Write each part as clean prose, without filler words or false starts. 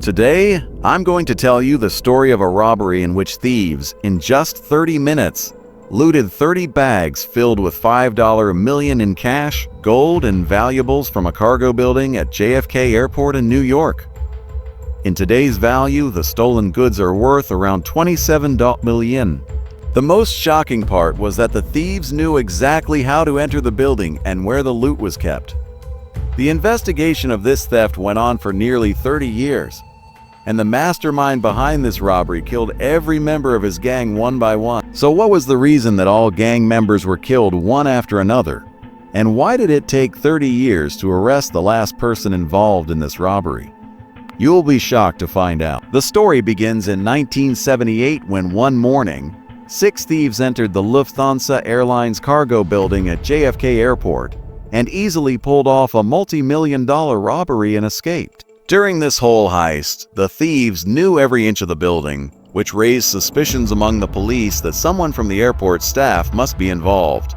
Today, I'm going to tell you the story of a robbery in which thieves, in just 30 minutes, looted 30 bags filled with $5 million in cash, gold, and valuables from a cargo building at JFK Airport in New York. In today's value, the stolen goods are worth around $27 million. The most shocking part was that the thieves knew exactly how to enter the building and where the loot was kept. The investigation of this theft went on for nearly 30 years, and the mastermind behind this robbery killed every member of his gang one by one. So what was the reason that all gang members were killed one after another? And why did it take 30 years to arrest the last person involved in this robbery? You'll be shocked to find out. The story begins in 1978 when one morning, 6 thieves entered the Lufthansa Airlines cargo building at JFK Airport and easily pulled off a multi-million-dollar robbery and escaped. During this whole heist, the thieves knew every inch of the building, which raised suspicions among the police that someone from the airport staff must be involved.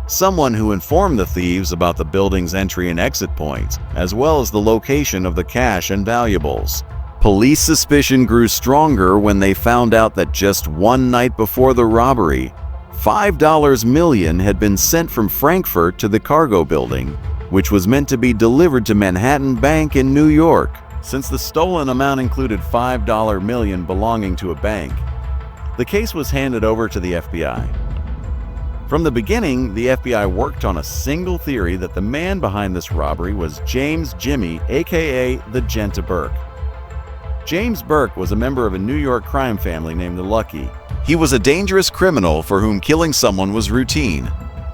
Someone who informed the thieves about the building's entry and exit points, as well as the location of the cash and valuables. Police suspicion grew stronger when they found out that just one night before the robbery, $5 million had been sent from Frankfurt to the cargo building, which was meant to be delivered to Manhattan Bank in New York. Since the stolen amount included $5 million belonging to a bank, the case was handed over to the FBI. From the beginning, the FBI worked on a single theory that the man behind this robbery was James Jimmy, aka the Genta Burke. James Burke was a member of a New York crime family named the Lucky. He was a dangerous criminal for whom killing someone was routine.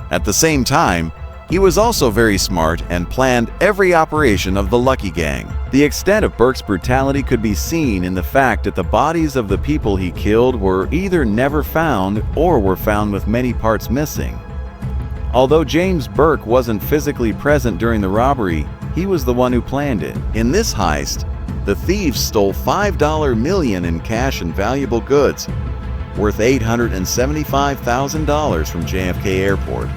At the same time, he was also very smart and planned every operation of the Lucky Gang. The extent of Burke's brutality could be seen in the fact that the bodies of the people he killed were either never found or were found with many parts missing. Although James Burke wasn't physically present during the robbery, he was the one who planned it. In this heist, the thieves stole $5 million in cash and valuable goods, worth $875,000 from JFK Airport.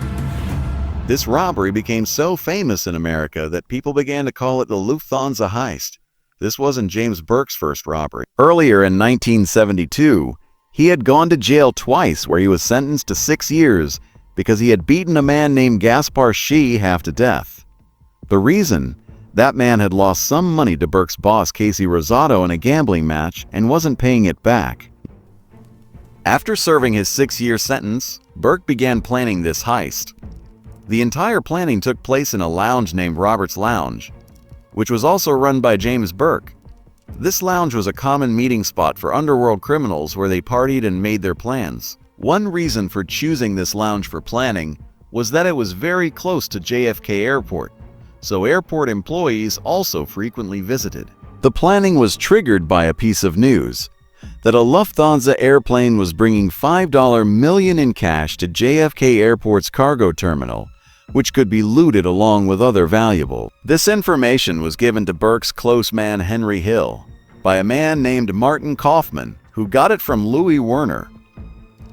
This robbery became so famous in America that people began to call it the Lufthansa heist. This wasn't James Burke's first robbery. Earlier in 1972, he had gone to jail twice where he was sentenced to 6 years because he had beaten a man named Gaspar Shi half to death. The reason? That man had lost some money to Burke's boss Casey Rosado in a gambling match and wasn't paying it back. After serving his 6-year sentence, Burke began planning this heist. The entire planning took place in a lounge named Robert's Lounge, which was also run by James Burke. This lounge was a common meeting spot for underworld criminals where they partied and made their plans. One reason for choosing this lounge for planning was that it was very close to JFK Airport, so airport employees also frequently visited. The planning was triggered by a piece of news that a Lufthansa airplane was bringing $5 million in cash to JFK Airport's cargo terminal, which could be looted along with other valuables. This information was given to Burke's close man Henry Hill by a man named Martin Kaufman, who got it from Louis Werner.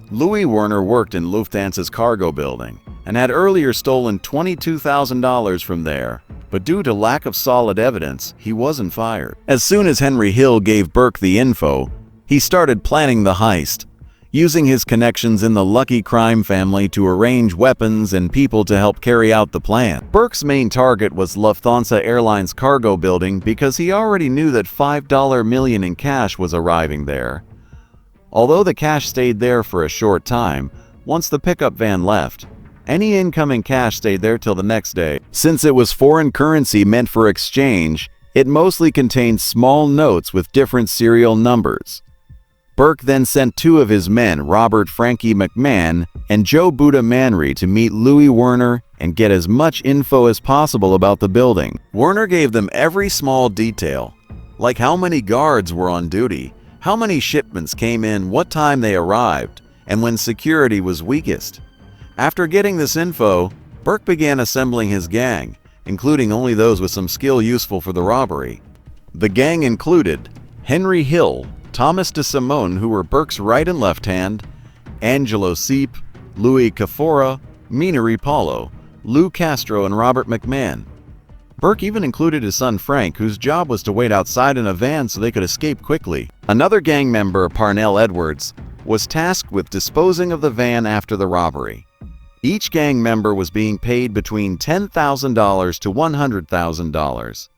Louis Werner worked in Lufthansa's cargo building and had earlier stolen $22,000 from there, but due to lack of solid evidence, he wasn't fired. As soon as Henry Hill gave Burke the info, he started planning the heist, using his connections in the Lucky crime family to arrange weapons and people to help carry out the plan. Burke's main target was Lufthansa Airlines cargo building because he already knew that $5 million in cash was arriving there. Although the cash stayed there for a short time, once the pickup van left, any incoming cash stayed there till the next day. Since it was foreign currency meant for exchange, it mostly contained small notes with different serial numbers. Burke then sent 2 of his men, Robert Frankie McMahon and Joe Buddha Manry, to meet Louis Werner and get as much info as possible about the building. Werner gave them every small detail, like how many guards were on duty, how many shipments came in, what time they arrived, and when security was weakest. After getting this info, Burke began assembling his gang, including only those with some skill useful for the robbery. The gang included Henry Hill, Thomas DeSimone, who were Burke's right and left hand, Angelo Seep, Louis Cafora, Mina Paulo, Lou Castro, and Robert McMahon. Burke even included his son Frank, whose job was to wait outside in a van so they could escape quickly. Another gang member, Parnell Edwards, was tasked with disposing of the van after the robbery. Each gang member was being paid between $10,000 to $100,000.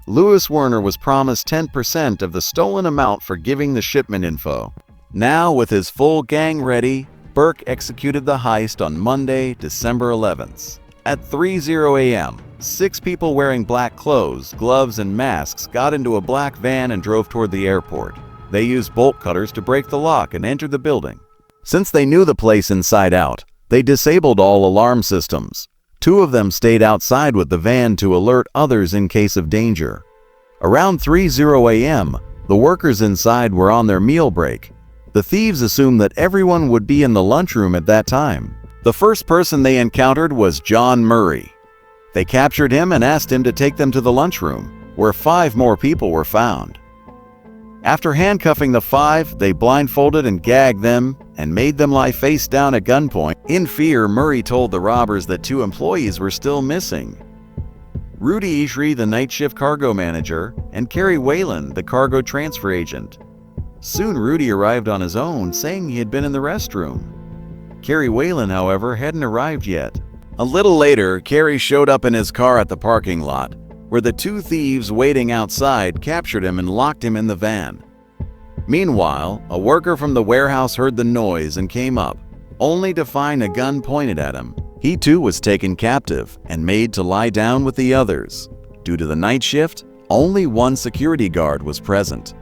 Lewis Werner was promised 10% of the stolen amount for giving the shipment info. Now, with his full gang ready, Burke executed the heist on Monday, December 11th. At 3:00 a.m., 6 people wearing black clothes, gloves, and masks got into a black van and drove toward the airport. They used bolt cutters to break the lock and enter the building. Since they knew the place inside out, they disabled all alarm systems. 2 of them stayed outside with the van to alert others in case of danger. Around 3:00 a.m., the workers inside were on their meal break. The thieves assumed that everyone would be in the lunchroom at that time. The first person they encountered was John Murray. They captured him and asked him to take them to the lunchroom, where 5 more people were found. After handcuffing the 5, they blindfolded and gagged them and made them lie face down at gunpoint. In fear, Murray told the robbers that 2 employees were still missing: Rudy Ishri, the night shift cargo manager, and Kerry Whalen, the cargo transfer agent. Soon Rudy arrived on his own, saying he had been in the restroom. Kerry Whalen, however, hadn't arrived yet. A little later, Kerry showed up in his car at the parking lot, where the 2 thieves waiting outside captured him and locked him in the van. Meanwhile, a worker from the warehouse heard the noise and came up, only to find a gun pointed at him. He too was taken captive and made to lie down with the others. Due to the night shift, only 1 security guard was present.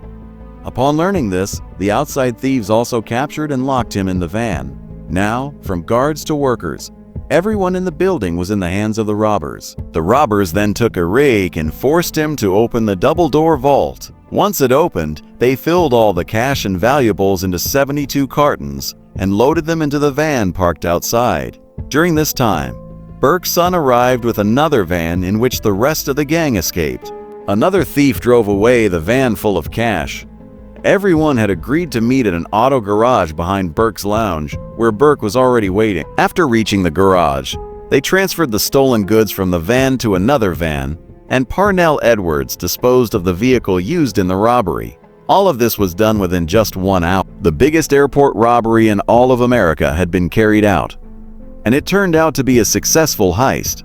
Upon learning this, the outside thieves also captured and locked him in the van. Now, from guards to workers, everyone in the building was in the hands of the robbers. The robbers then took a rake and forced him to open the double-door vault. Once it opened, they filled all the cash and valuables into 72 cartons and loaded them into the van parked outside. During this time, Burke's son arrived with another van in which the rest of the gang escaped. Another thief drove away the van full of cash. Everyone had agreed to meet at an auto garage behind Burke's lounge, where Burke was already waiting. After reaching the garage, they transferred the stolen goods from the van to another van, and Parnell Edwards disposed of the vehicle used in the robbery. All of this was done within just 1 hour. The biggest airport robbery in all of America had been carried out, and it turned out to be a successful heist.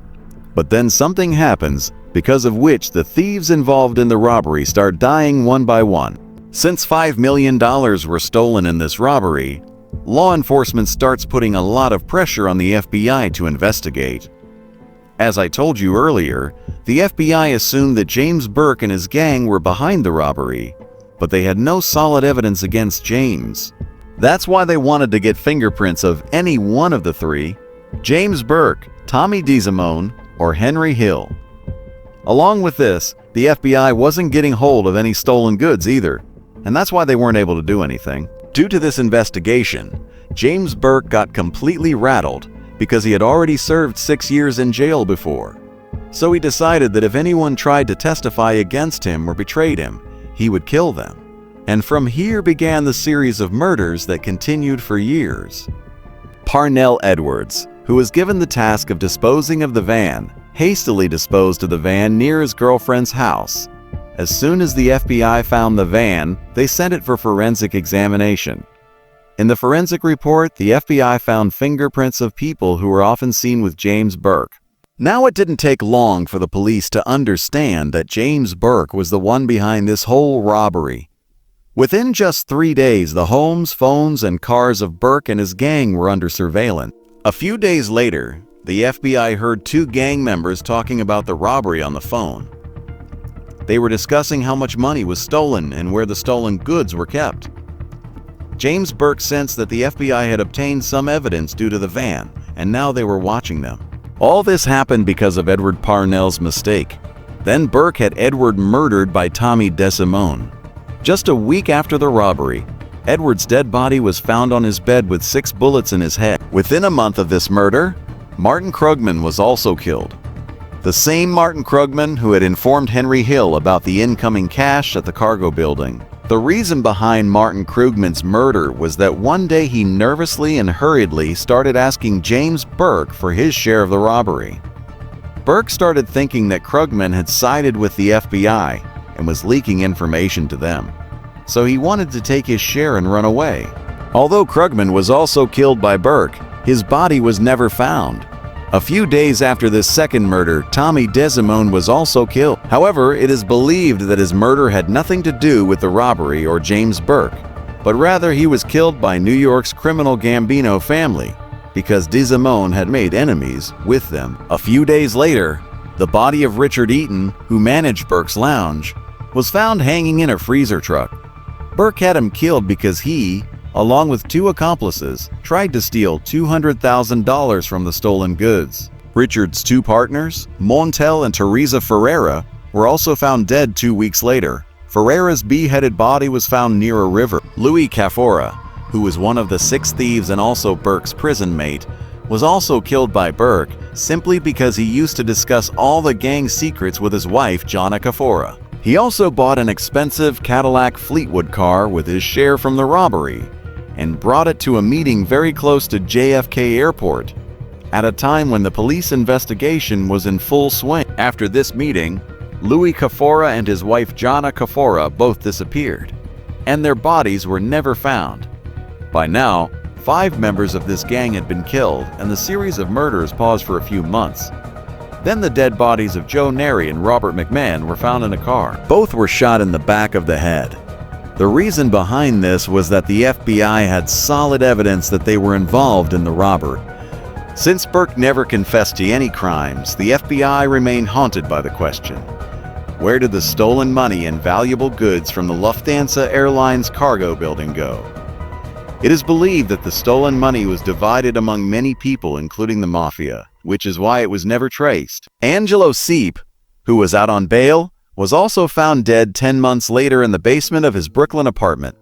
But then something happens, because of which the thieves involved in the robbery start dying one by one. Since $5 million were stolen in this robbery, law enforcement starts putting a lot of pressure on the FBI to investigate. As I told you earlier, the FBI assumed that James Burke and his gang were behind the robbery, but they had no solid evidence against James. That's why they wanted to get fingerprints of any one of the 3, James Burke, Tommy DeSimone, or Henry Hill. Along with this, the FBI wasn't getting hold of any stolen goods either, and that's why they weren't able to do anything. Due to this investigation, James Burke got completely rattled because he had already served 6 years in jail before. So he decided that if anyone tried to testify against him or betrayed him, he would kill them. And from here began the series of murders that continued for years. Parnell Edwards, who was given the task of disposing of the van, hastily disposed of the van near his girlfriend's house. As soon as the FBI found the van, they sent it for forensic examination. In the forensic report, the FBI found fingerprints of people who were often seen with James Burke. Now it didn't take long for the police to understand that James Burke was the one behind this whole robbery. Within just 3 days, the homes, phones, and cars of Burke and his gang were under surveillance. A few days later, the FBI heard 2 gang members talking about the robbery on the phone. They were discussing how much money was stolen and where the stolen goods were kept. James Burke sensed that the FBI had obtained some evidence due to the van, and now they were watching them. All this happened because of Edward Parnell's mistake. Then Burke had Edward murdered by Tommy DeSimone. Just a week after the robbery, Edward's dead body was found on his bed with 6 bullets in his head. Within a month of this murder, Martin Krugman was also killed. The same Martin Krugman who had informed Henry Hill about the incoming cash at the cargo building. The reason behind Martin Krugman's murder was that one day he nervously and hurriedly started asking James Burke for his share of the robbery. Burke started thinking that Krugman had sided with the FBI and was leaking information to them, so he wanted to take his share and run away. Although Krugman was also killed by Burke, his body was never found. A few days after this second murder, Tommy DeSimone was also killed. However, it is believed that his murder had nothing to do with the robbery or James Burke, but rather he was killed by New York's criminal Gambino family because DeSimone had made enemies with them. A few days later, the body of Richard Eaton, who managed Burke's lounge, was found hanging in a freezer truck. Burke had him killed because he, along with two accomplices, tried to steal $200,000 from the stolen goods. Richard's two partners, Montel and Teresa Ferreira, were also found dead 2 weeks later. Ferreira's beheaded body was found near a river. Louis Cafora, who was one of the 6 thieves and also Burke's prison mate, was also killed by Burke simply because he used to discuss all the gang secrets with his wife, Jonna Cafora. He also bought an expensive Cadillac Fleetwood car with his share from the robbery and brought it to a meeting very close to JFK Airport at a time when the police investigation was in full swing. After this meeting, Louis Cafora and his wife Jonna Cafora both disappeared, and their bodies were never found. By now, 5 members of this gang had been killed, and the series of murders paused for a few months. Then the dead bodies of Joe Neri and Robert McMahon were found in a car. Both were shot in the back of the head. The reason behind this was that the FBI had solid evidence that they were involved in the robbery. Since Burke never confessed to any crimes, the FBI remained haunted by the question: where did the stolen money and valuable goods from the Lufthansa Airlines cargo building go? It is believed that the stolen money was divided among many people, including the mafia, which is why it was never traced. Angelo Seep, who was out on bail, was also found dead 10 months later in the basement of his Brooklyn apartment.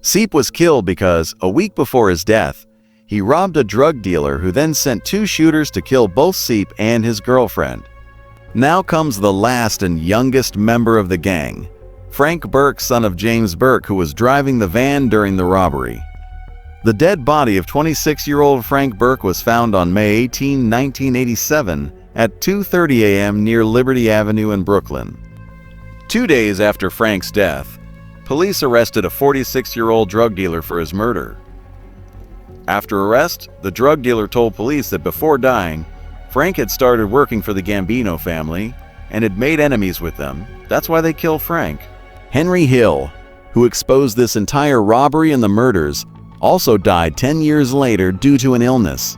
Seep was killed because, a week before his death, he robbed a drug dealer who then sent 2 shooters to kill both Seep and his girlfriend. Now comes the last and youngest member of the gang, Frank Burke, son of James Burke, who was driving the van during the robbery. The dead body of 26-year-old Frank Burke was found on May 18, 1987 at 2:30 a.m. near Liberty Avenue in Brooklyn. 2 days after Frank's death, police arrested a 46-year-old drug dealer for his murder. After arrest, the drug dealer told police that before dying, Frank had started working for the Gambino family and had made enemies with them. That's why they killed Frank. Henry Hill, who exposed this entire robbery and the murders, also died 10 years later due to an illness.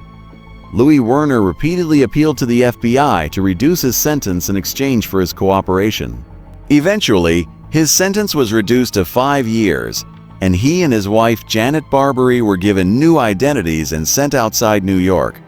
Louis Werner repeatedly appealed to the FBI to reduce his sentence in exchange for his cooperation. Eventually, his sentence was reduced to 5 years, and he and his wife Janet Barbary were given new identities and sent outside New York.